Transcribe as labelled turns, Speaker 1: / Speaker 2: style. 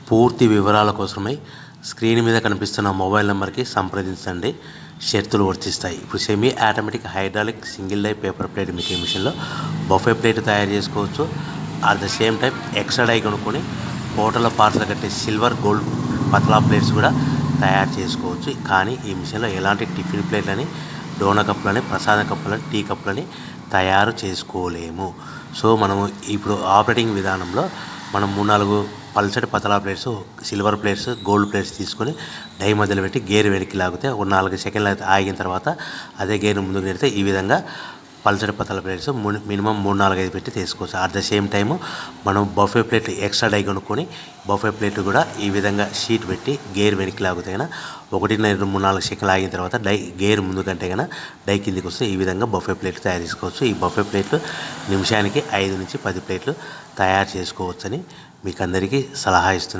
Speaker 1: పూర్తి వివరాల కోసమై స్క్రీన్ మీద కనిపిస్తున్న మొబైల్ నెంబర్కి సంప్రదించండి. షరతులు వర్తిస్తాయి. ఇప్పుడు semi automatic hydraulic single die paper plate making మిషన్లో బఫే ప్లేట్ తయారు చేసుకోవచ్చు. At the same time extra die కొనుక్కొని హోటల్లో పార్సల్ కట్టే సిల్వర్ గోల్డ్ పతలా ప్లేట్స్ కూడా తయారు చేసుకోవచ్చు. కానీ ఈ మిషన్లో ఎలాంటి టిఫిన్ ప్లేట్లని, డోనా కప్పులని, ప్రసాద కప్పులని, టీ కప్పులని తయారు చేసుకోలేము. సో మనము ఇప్పుడు ఆపరేటింగ్ విధానంలో మనం 3-4 పల్చటి పతలా plates, silver plates, gold plates తీసుకొని డై మధ్యలో పెట్టి గేర్ వెనక్కి లాగితే ఒక 4 సెకండ్లు ఆగిన తర్వాత అదే గేర్ ముందుకు నెడితే ఈ విధంగా పల్చటి పతలా ప్లేట్స్ మినిమం 3-4-5 పెట్టి తీసుకోవచ్చు. అట్ ద సేమ్ టైము మనం బఫే ప్లేట్ ఎక్స్ట్రా డై కొనుక్కొని బఫే ప్లేట్ కూడా ఈ విధంగా షీట్ పెట్టి గేర్ వెనక్కి లాగితే కన్నా 1-2-3-4 సెకండ్లు ఆగిన తర్వాత గేర్ ముందు కంటే కన్నా డై కిందికి వస్తే ఈ విధంగా బఫే ప్లేట్లు తయారు చేసుకోవచ్చు. ఈ బఫే ప్లేట్లు నిమిషానికి 5-10 ప్లేట్లు తయారు చేసుకోవచ్చని మీకు అందరికీ సలహా ఇస్తున్నాను.